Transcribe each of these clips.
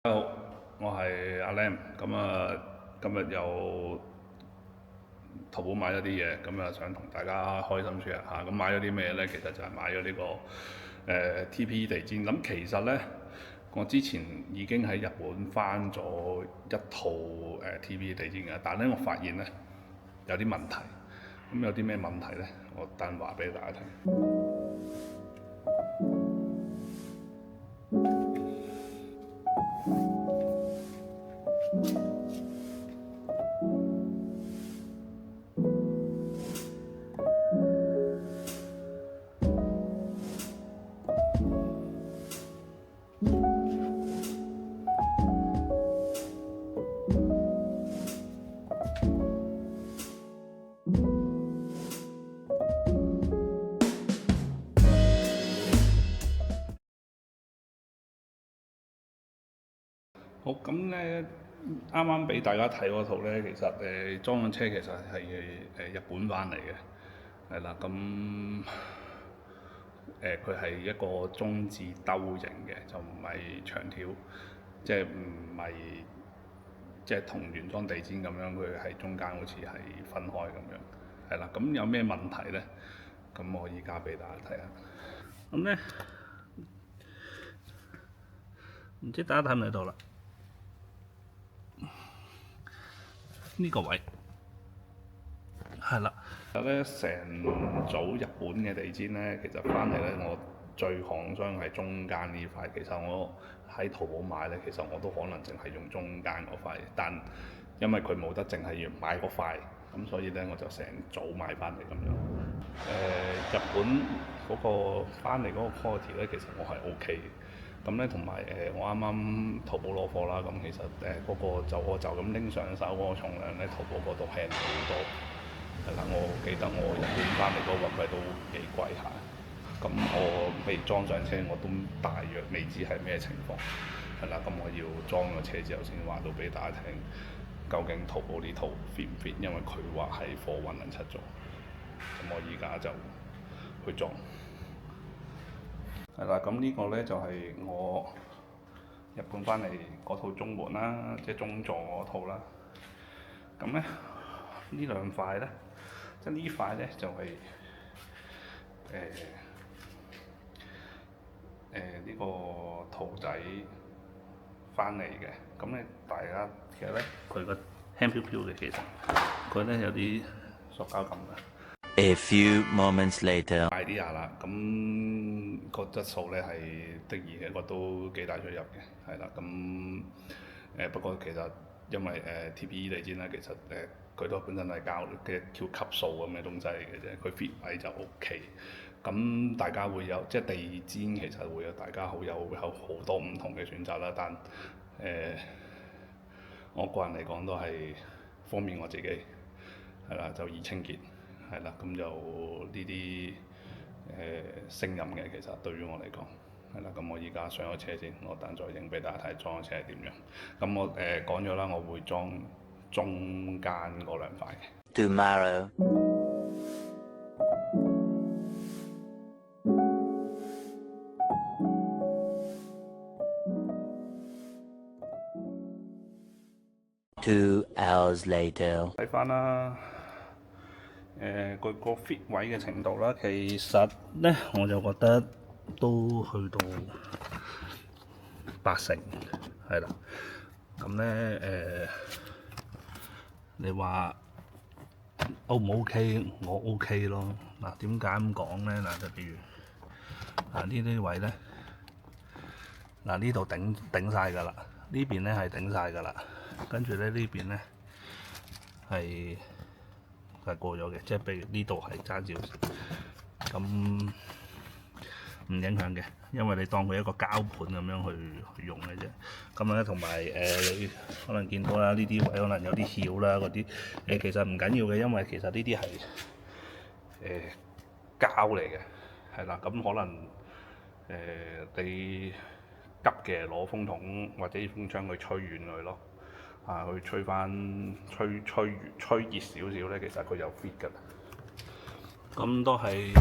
大家好，我係阿 Lam，今日又淘寶買咗啲嘢，想同大家開心 share 下。咁買咗啲咩呢？其實就係買咗呢個TPE 地氈。咁其實呢，我之前已經喺日本翻咗一套TPE 地氈嘅，但係呢，我發現呢有啲問題。咁有啲咩問題呢？我等話俾大家聽。好，咁咧啱啱俾大家睇嗰套咧，其實裝嘅車其實係日本翻嚟嘅，係啦，咁佢係一個中字兜型嘅，就唔係長條，即係唔係即係同原裝地氈咁樣，佢喺中間好似係分開咁樣，係啦，咁有咩問題咧？咁我而家俾大家睇下，咁咧唔知大家睇唔睇到啦？呢個位係啦，其實咧成組日本嘅地氈咧，其實翻嚟咧，我最抗傷係中間呢塊。其實我喺淘寶買咧，其實我都可能淨係用中間嗰塊，但因為佢冇得淨係要買嗰塊，咁所以咧我就成組買翻嚟咁樣。日本嗰個翻嚟嗰個 quality 咧，其實我係 OK 嘅。咁咧同埋我啱啱淘寶攞貨啦，咁其實嗰個我就咁拎上手嗰個重量咧，淘寶嗰度輕好多。係啦，我記得我日本翻嚟嗰個運費都幾貴下。咁我未裝上車，我都大約未知係咩情況。係啦，咁我要裝咗車之後先話到俾大家聽，究竟淘寶呢套 fit 唔 fit？因為佢話係貨運能出咗。咁我而家就去裝。係啦，咁呢個咧就係我日本翻嚟嗰套中門啦，即係中座嗰套啦。咁咧呢兩塊咧，即係呢塊咧就係呢個兔仔翻嚟嘅。咁咧大家其實咧佢個輕飄飄嘅，其實佢咧有啲塑膠感嘅。A few moments later， 大啲下啦，咁個質素咧係的而且確都幾大出入嘅，係啦，咁不過其實因為TPE 地氈咧，其實佢都本身係膠嘅叫級數咁嘅東西嚟嘅啫，佢 fit 位就 OK。咁大家會有即係地氈其實會有大家有好多唔同嘅選擇啦，但我個人嚟講都係方便我自己，係啦，就易清潔。係啦，咁就呢啲聲音嘅，其實對於我嚟講係啦。咁我而家上咗車先，我等再影俾大家睇裝嘅車係點樣。咁我講咗啦，我會裝中間嗰兩塊嘅。Tomorrow， 2 hours later， 睇翻啦。佢個 fit 位嘅程度啦，其實咧我就覺得都去到80%，係啦。咁咧你話 O 唔 OK？我 OK 咯。嗱，點解咁講咧？嗱，就譬如呢啲位咧，嗱呢度頂晒㗎啦，呢邊咧係頂晒㗎啦，跟住咧呢邊咧係過咗嘅，即係譬如呢度係爭少少，咁唔影響嘅，因為你當佢一個膠盤咁樣去用嘅啫。咁咧同埋你可能見到啦，呢啲位可能有啲翹啦，嗰啲其實唔緊要嘅，因為其實呢啲係膠嚟嘅，係啦。咁可能你急嘅攞風筒或者風槍去吹遠佢咯。去吹熱少少咧，其實佢有 fit 㗎啦。咁都係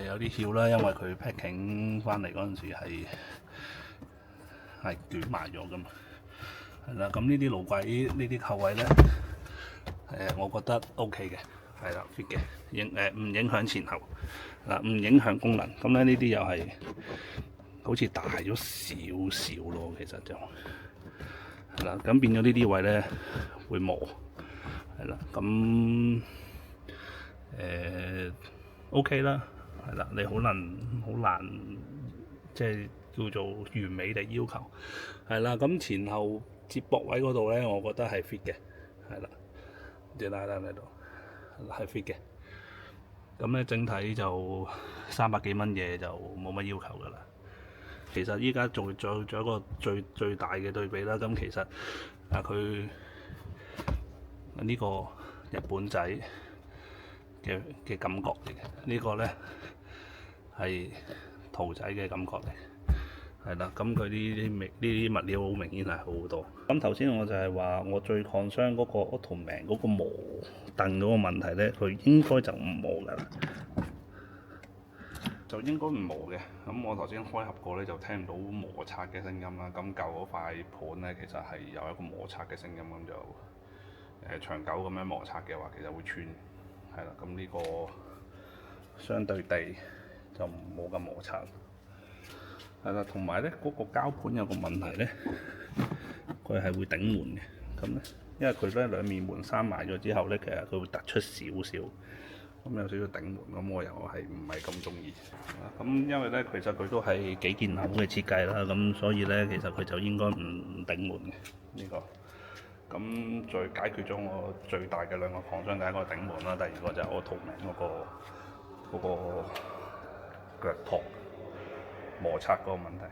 有啲翹啦，因為佢 packing 翻嚟嗰陣時係捲埋咗㗎嘛。係啦，咁呢啲路軌呢啲扣位咧，我覺得 OK 嘅，係啦 fit 嘅，唔影響前後，嗱唔影響功能。咁咧呢啲又係好似大咗少少咯，其實就係啦，咁變咗呢啲位咧會磨，係啦，咁OK 啦，係啦，你好難即係叫做完美地要求，係啦，咁前後接駁位嗰度咧，我覺得係 fit 嘅，係啦，隻拉喺度係 fit 嘅，咁咧整體就300幾蚊嘢就冇乜要求噶啦。其實依家仲有一個最大嘅對比啦，咁其實啊佢呢個日本仔嘅感覺嚟嘅，呢個咧係圖仔嘅感覺嚟，係啦，咁佢呢啲物料好明顯係好好多。咁頭先我就係話我最 concern 嗰個 Ottoman 嗰個磨凳嗰個問題咧，佢應該就唔磨㗎啦。就應該唔磨嘅，咁我頭先開盒過咧就聽到摩擦嘅聲音啦。咁舊嗰塊盤咧其實係有一個摩擦嘅聲音，咁就長久咁樣摩擦嘅話，其實會穿，係啦。咁呢個相對地就冇咁摩擦，係啦。同埋咧嗰個膠盤有個問題咧，佢係會頂門嘅。咁咧，因為佢咧兩面門閂埋咗之後咧，其實佢會突出少少。咁有少少頂門，咁我又係唔係咁中意。咁因為咧，其實佢都係幾件口嘅設計啦，咁所以咧，其實佢就應該唔頂門嘅呢個。咁再解決咗我最大嘅兩個創傷，第一個頂門啦，第二個就係我圖名嗰個腳托摩擦嗰個問題。